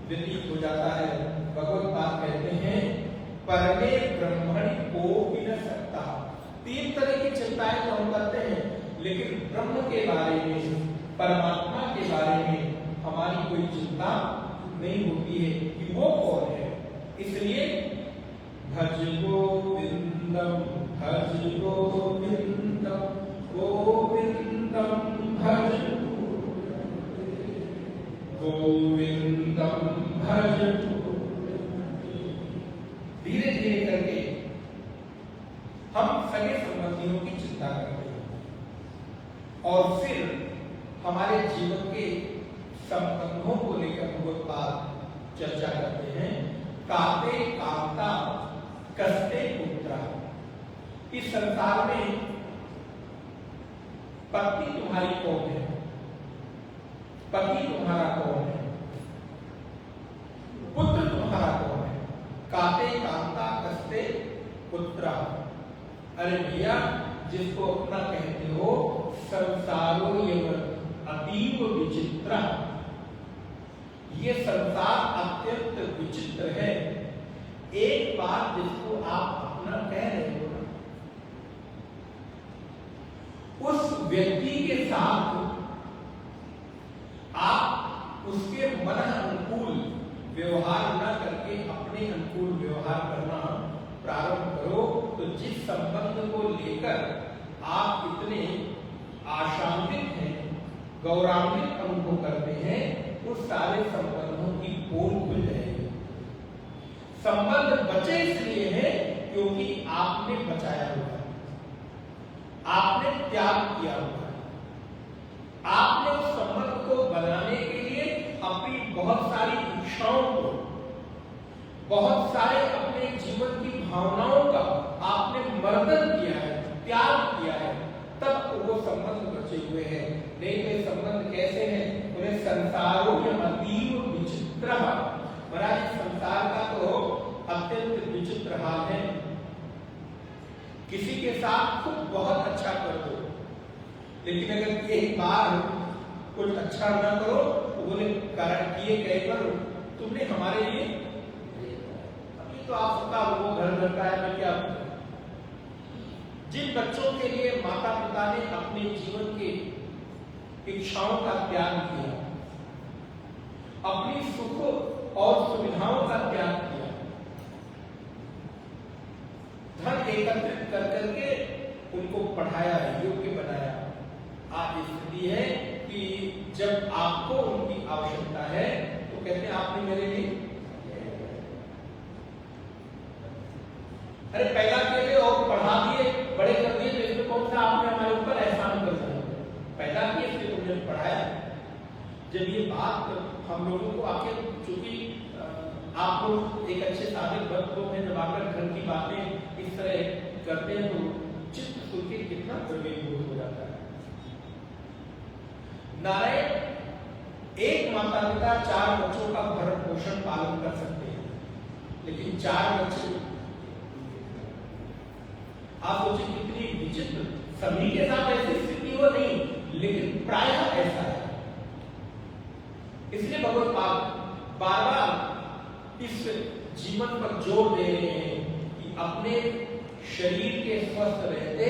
व्यतीत हो जाता है। भगवत पाद कहते हैं परमे ब्रह्मणि को भी न सकता। तीन तरह की चिंताएं तो हम करते हैं, लेकिन ब्रह्म के बारे में, परमात्मा के बारे में हमारी कोई चिंता नहीं होती है कि वो कौन है। इसलिए भज गोविंदम भज गोविंदम गोविंदम भज गोविंदम भज। धीरे धीरे करके हम सगे संबंधियों की चिंता करते हैं और फिर हमारे जीवन के संबंधों को लेकर बहुत बात चर्चा करते हैं। काते कांता कस्ते पुत्रा, इस संसार में पत्नी तुम्हारी कौन है, पति तुम्हारा कौन है, पुत्र तुम्हारा कौन है। काते कांता कस्ते पुत्रा, अरे भैया जिसको अपना कहते हो, संसारो यह अतीव विचित्र, ये संसार अत्यंत विचित्र है। एक बात जिसको आप अपना कह रहे हो ना, उस व्यक्ति के साथ आप उसके मन अनुकूल व्यवहार न करके अपने अनुकूल व्यवहार करना प्रारंभ करो, तो जिस संबंध को लेकर आप इतने आशान्वित हैं, गौरवान्वित अनुभव करते हैं, उस सारे संबंधों की पोल खुल जाएगी। संबंध बचे इसलिए है क्योंकि आपने बचाया हुआ है, आपने त्याग किया हुआ है, आपने उस संबंध को बनाने के लिए अपनी बहुत सारी इच्छाओं को, बहुत सारे अपने जीवन की भावनाओं का आपने मर्दन किया है, त्याग किया है, तब वो संबंध बचे हुए हैं। नहीं वे संबंध कैसे हैं, उन्हें संसारों में अतीव विचित्र, महाराज संसार का तो अत्यंत विचित्र हाल है। किसी के साथ खूब बहुत अच्छा कर दो, लेकिन अगर एक बार कुछ अच्छा ना करो तो बोले कारण किए गए पर तुमने हमारे लिए, अभी तो आप सबका वो घर घर का है, मैं क्या। जिन बच्चों के लिए माता पिता ने अपने जीवन के इच्छाओं का त्याग किया, अपनी सुख और सुविधाओं का त्याग किया, धन एकत्रित कर करके उनको पढ़ाया, योग्य बनाया, आज स्थिति है कि जब आपको उनकी आवश्यकता है तो कहते हैं आपने मेरे लिए, अरे पैदा किए और पढ़ा दिए, बड़े कर दिए, तो इसमें कौन सा आपने हमारे ऊपर एहसान कर दिया। पैदा किए इसलिए तुमने पढ़ाया। जब ये बात हम लोगों को आके, चूंकि आप लोग एक अच्छे साबित वक्त में जब आकर घर की बातें इस तरह करते हैं तो चित्त सुन के कितना प्रवेश हो जाता है। नारायण एक माता पिता 4 बच्चों का भरण पोषण पालन कर सकते हैं, लेकिन 4 बच्चे, आप सोचिए कितनी विचित्र, सभी के साथ ऐसी स्थिति हो नहीं, लेकिन प्रायः ऐसा है। इसलिए भगवत पाद बार बार इस जीवन पर जोर दे रहे हैं कि अपने शरीर के स्वस्थ रहते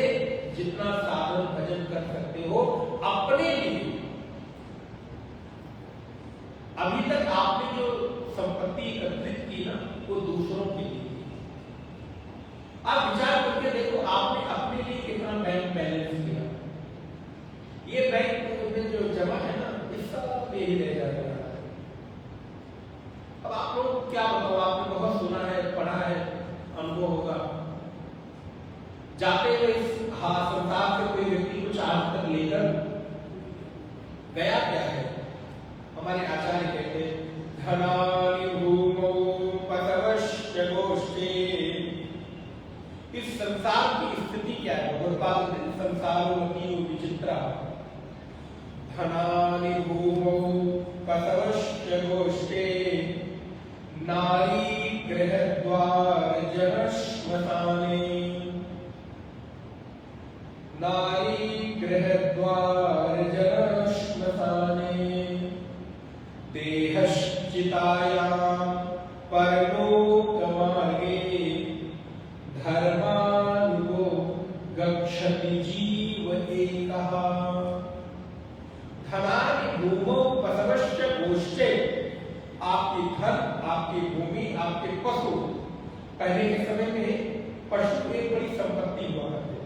जितना साधन भजन कर सकते हो अपने लिए। अभी तक आपने जो संपत्ति एकत्रित की ना वो दूसरों के लिए थी। आप विचार करके देखो आपने अपने लिए कितना बैंक बैलेंस किया। ये बैंक में जो जमा है ना इस सब यही रह जाएगा। अब आप लोग क्या बताओ, आपने बहुत सुना है, पढ़ा है, अनुभव होगा। जाते हुए इस संसार से कोई व्यक्ति कुछ आज तक लेकर गया क्या है? हमारे आचार्य कहते धनानि भूमौ पतवश्च गोष्ठे। इस संसार की स्थिति क्या है? भगवत्पाद संसारोऽतीव विचित्रा। धनानि भूमौ पतवश्च गोष्ठे नारी गृहद्वार जन श्मशाने। नारी गृहद्वार जन श्मशाने देहश्चितायां परलोकमार्गे धर्मानुगो गच्छति जीव एकः। धनानि भूमौ पशवश्च गोष्ठे। आपकी धन, आपकी भूमि, आपके पशु। पहले के समय में पशु एक बड़ी संपत्ति हुआ करते थे।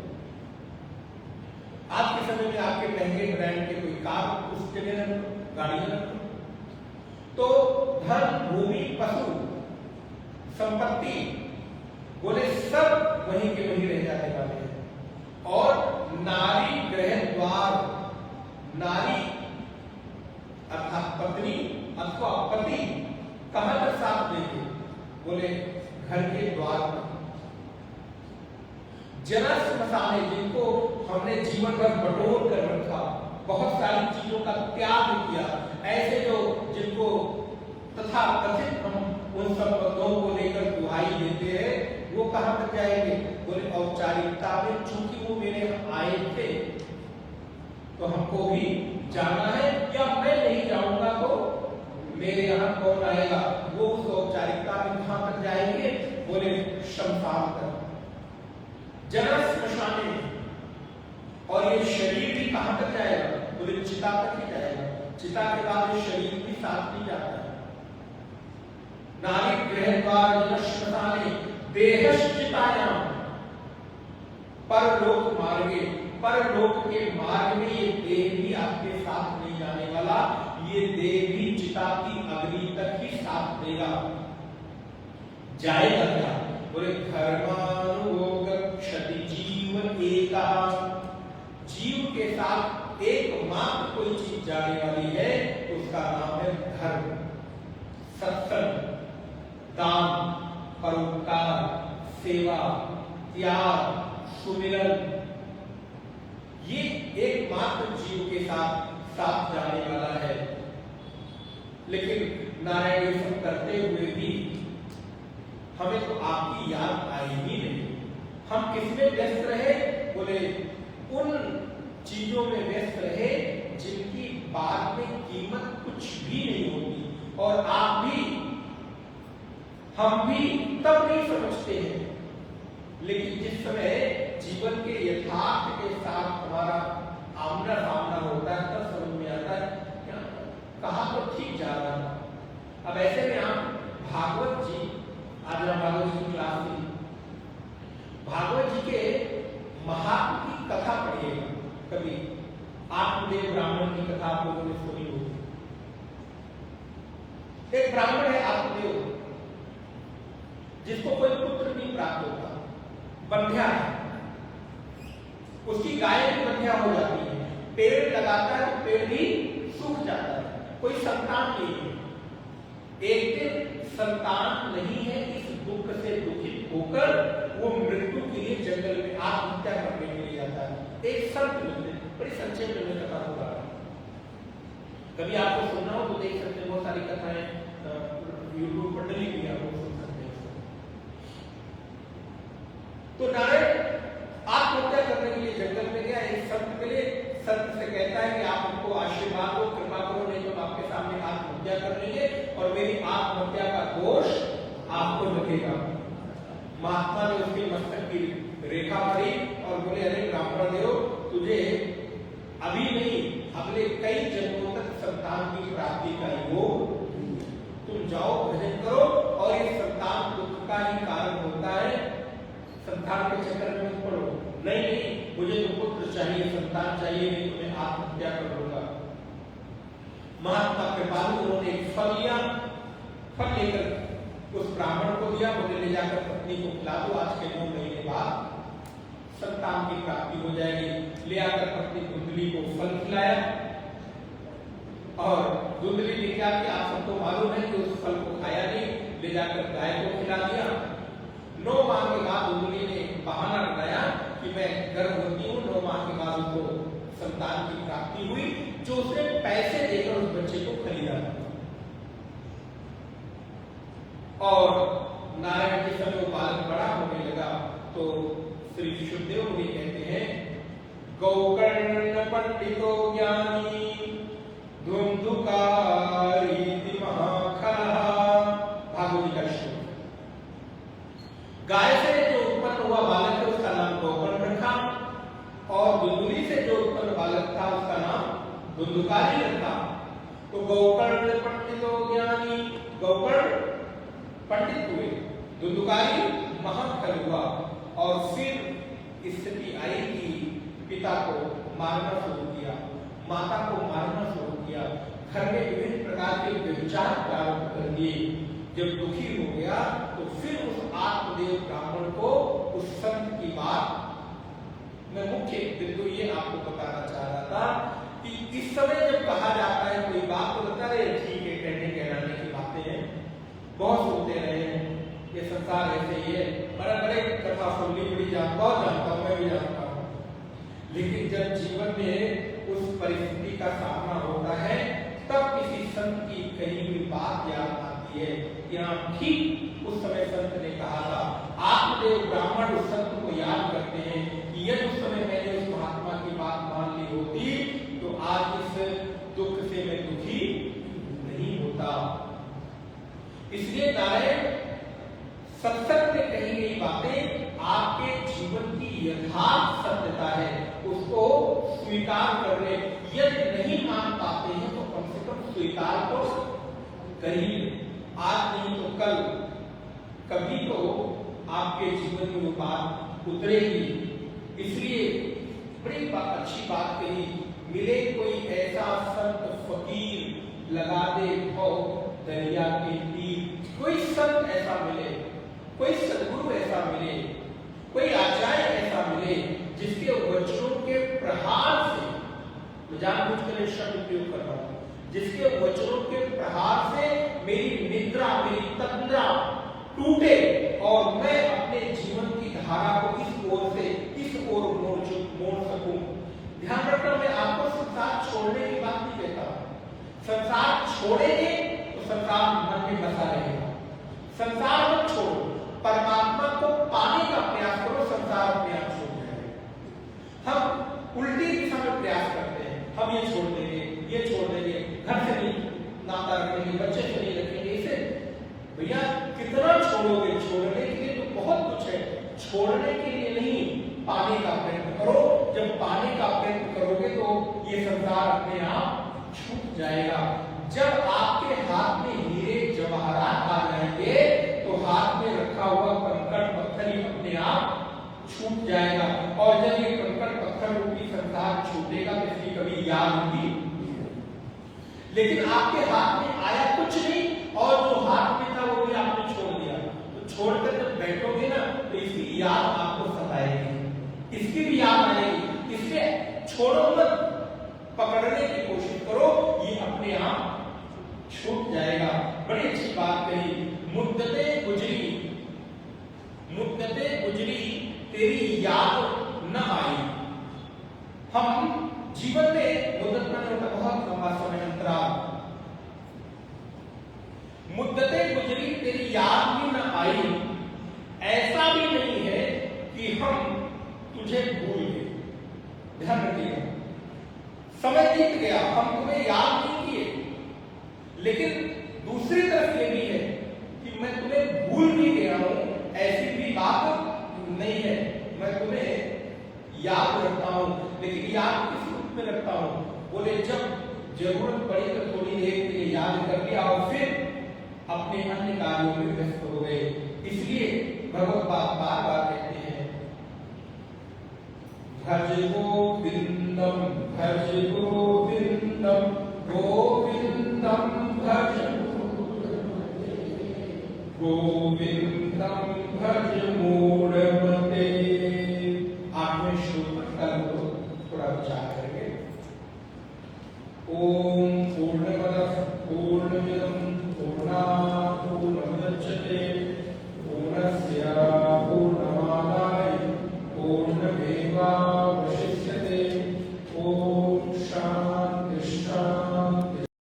आज के समय में आपके महंगे ब्रांड के कोई कार उस जगह रख लो, गाड़ियां रख लो। तो धन, भूमि, पशु, संपत्ति बोले सब वहीं के वहीं रह जाने वाले हैं। और नारी गृह द्वार, नारी अर्थात पत्नी अथवा पति कहां तक साथ देंगे? बोले घर के द्वार पर। जन श्मशाने, जिनको हमने जीवन भर बटोर कर रखा, बहुत सारी चीजों का त्याग किया, ऐसे जो जिनको तथा कथित हम उन संबंधों को लेकर दुहाई देते हैं, वो कहां तक जाएंगे? बोले औपचारिकता में, चूंकि वो मेरे यहाँ आए थे तो हमको भी जाना है, या मैं नहीं जाऊंगा तो मेरे यहाँ कौन आएगा? वो उस औपचारिकता में कहां तक जाएंगे? बोले शमशान तक, जन श्मशाने। और ये शरीर भी कहां तक जाएगा? बोले चिता तक ही जाएगा। चिता के बाद ये शरीर भी साथ नहीं जाता है। नारी गृहद्वार जन श्मशाने देहश्चितायां परलोक मार्गे। परलोक के मार्ग में ये देह भी आपके साथ नहीं जाने वाला, ये देह भी चिता की अग्नि तक ही साथ देगा। जाएगा क्या? बोले धर्मानुगो गच्छति जीव एकः। जीव के साथ एकमात्र कोई चीज जाने वाली है, उसका नाम है धर्म, सत्संग, दान, परोपकार, सेवा, त्याग, सुमिरन। ये एकमात्र जीव के साथ जाने वाला है। लेकिन नारायण ये सब करते हुए भी हमें तो आपकी याद आई ही नहीं। हम किसमें व्यस्त रहे? बोले उन चीजों में व्यस्त रहे जिनकी बाद में कीमत कुछ भी नहीं होगी। और आप भी, हम भी तब नहीं समझते हैं, लेकिन जिस समय जीवन के यथार्थ के साथ हमारा आमना सामना होता है तब समझ में आता है क्या कहा तो ठीक जा रहा है। अब ऐसे में आप भागवत जी, आज हम भागवत जी की क्लास थी, भागवत जी के महात्म की कथा पढ़िएगा कभी। आत्मदेव ब्राह्मण की कथा आप लोगों ने सुनी होगी। एक ब्राह्मण है आत्मदेव, जिसको कोई पुत्र नहीं प्राप्त होता, बंध्या है। उसकी गाय भी बंध्या हो जाती है, पेड़ लगाता है तो पेड़ भी सूख जाता है, कोई संतान नहीं है। एक दिन संतान नहीं है, इस दुख से दुखित होकर वो मृत्यु के लिए जंगल में आत्महत्या करने के लिए जाता है। एक संत मिलते, बड़ी संक्षेप में कथा होगा, कभी आपको सुनना हो तो देख सकते हैं, बहुत सारी कथाएं यूट्यूब पर डली हुई आप लोग सुन सकते हैं। तो नारायण आत्महत्या करने के लिए जंगल में गया, एक संत के लिए। संत से कहता है कि आप हमको आशीर्वाद दो, कृपा करो, नहीं तो आपके सामने आत्महत्या कर लेंगे और मेरी आत्महत्या का दोष आपको लगेगा। महात्मा ने उसके मस्तक की रेखा पड़ी और बोले अरे ब्राह्मण देव तुझे अभी नहीं अगले कई जन्मों तक संतान की प्राप्ति का योग, तुम जाओ भजन करो और ये संतान दुख का ही कारण होता है, संतान के चक्कर में मत पड़ो। नहीं नहीं मुझे तो पुत्र चाहिए, संतान चाहिए, नहीं तो मैं आत्महत्या कर लूंगा। महात्मा कृपालु उन्होंने एक फल लिया, फल लेकर उस ब्राह्मण को दिया, बोले ले जाकर पत्नी को खिला दो, आज के 9 महीने बाद संतान की प्राप्ति हो जाएगी। ले आकर पत्नी धुंधली को फल खिलाया और धुंधली ने क्या किया आप सबको मालूम है कि उस फल को खाया नहीं, ले जाकर गाय को खिला दिया। 9 माह के बाद धुंधली ने बहाना लगाया कि मैं गर्भवती हूँ। 9 माह के बाद उसको संतान की प्राप्ति हुई, जो उसने पैसे देकर उस बच्चे को खरीदा था। और नारायण के समय वो बालक बड़ा होने लगा तो श्री शुद्धदेव मुनि कहते हैं गौकर्ण पंडितो ज्ञानी धुंधुकारीति महाखलः। भागवती का श्लोक। गाय से जो उत्पन्न हुआ बालक है उसका नाम गौकर्ण रखा और धुंधुली से जो उत्पन्न बालक था उसका नाम धुंधुकारी रखा। तो गौकर्ण पंडितो ज्ञानी, गौकर्ण पंडित हुए, धुंधुकारी महाखल हुआ। और फिर स्थिति आई कि पिता को मारना शुरू किया, माता को मारना शुरू किया, घर में विभिन्न प्रकार के व्यभिचार प्रारंभ कर दिए। जब दुखी हो गया तो फिर उस आत्मदेव ब्राह्मण को उस संत की बात, मैं मुख्य बिंदु ये आपको बताना चाह रहा था कि इस समय जब कहा जाता है कोई बात तो लगता है ठीक है, कहने कहलाने की बातें हैं, बहुत सुनते रहे हैं, ये संसार ऐसे ही है, बड़े कथा सुननी बड़ी बहुत जानता हूँ, मैं भी जानता हूँ। लेकिन जब जीवन में उस परिस्थिति का सामना होता है तब किसी संत की कही हुई बात याद आती है। यहाँ ठीक उस समय संत ने कहा था, आत्मदेव ब्राह्मण उस संत को याद करते हैं कि यदि उस समय मैंने उस महात्मा की बात मान ली होती तो आज इस दुख से मैं दुखी नहीं होता। इसलिए नारायण सत्संग में कही गई बातें आपके जीवन की यथार्थ सत्यता है, उसको स्वीकार कर ले। यदि नहीं मान पाते हैं तो कम से कम स्वीकार तो करिए, आज नहीं तो कल कभी तो आपके जीवन में वो बात उतरेगी। इसलिए बड़ी अच्छी बात कही, मिले कोई ऐसा संत फकीर लगा दे भव दरिया के तीर। कोई संत ऐसा मिले, कोई सद्गुरु ऐसा मिले, कोई आचार्य ऐसा मिले जिसके वचनों के प्रहार से, मैं जानबूझकर शब्द प्रयोग कर रहा हूं, जिसके वचनों के प्रहार से मेरी निद्रा, मेरी तंद्रा टूटे और मैं अपने जीवन की धारा को इस ओर से इस ओर मोड़ सकूं। ध्यान रखना, मैं आपको संसार छोड़ने की बात नहीं कहता। संसार छोड़ेंगे तो संसार मन में बसा रहेगा। संसार मत छोड़ो, परमात्मा को पाने का प्रयास करो, संसार अपने आप छोड़ जाएगा। हम उल्टी दिशा में प्रयास करते हैं, हम ये छोड़ देंगे, ये छोड़ देंगे, घर से नहीं नाता रखेंगे, बच्चे से नहीं रखेंगे, इसे भैया कितना छोड़ोगे? छोड़ने के लिए तो बहुत कुछ है, छोड़ने के लिए नहीं, पाने का प्रयत्न करो। जब पाने का प्रयत्न करोगे तो ये संसार अपने आप छूट जाएगा। जब आपके हाथ में हीरे जवाहरात आ जाएंगे तो हाथ में रखा हुआ कंकड़ पत्थर ही अपने आप छूट जाएगा। और जब ये कंकड़ पत्थर रूपी संसार छूटेगा तो इसकी कभी याद होगी, लेकिन आपके हाथ में आया कुछ नहीं और जो हाथ में था वो भी आपने छोड़ दिया। तो छोड़कर जब बैठोगे ना तो इसकी याद आपको सताएगी, इसकी भी याद आएगी। इसलिए छोड़ो मत, पकड़ने की कोशिश करो, ये अपने आप छूट जाएगा। बड़ी अच्छी बात कही, मुद्दते गुजरी तेरी याद न आई। हम जीवन में मुद्दत में होता बहुत लंबा समय अंतराल, मुद्दते गुजरी तेरी याद भी न आई। ऐसा भी नहीं है कि हम तुझे भूल गए। ध्यान रखिएगा, समय बीत गया, हम तुम्हें याद नहीं किए, लेकिन दूसरी तरफ ये भी है कि मैं तुम्हें भूल भी गया हूं, ऐसी भी बात नहीं है। मैं लेकिन याद किस रूप में रखता हूँ? बोले जब जरूरत पड़ी तो थोड़ी देर के लिए याद कर लिया और फिर अपने अन्य कार्यों में व्यस्त हो गए। इसलिए भगवत बार बार कहते हैं भज गोविंदम भज गोविंदम गोविंदम भज गोविंदम भज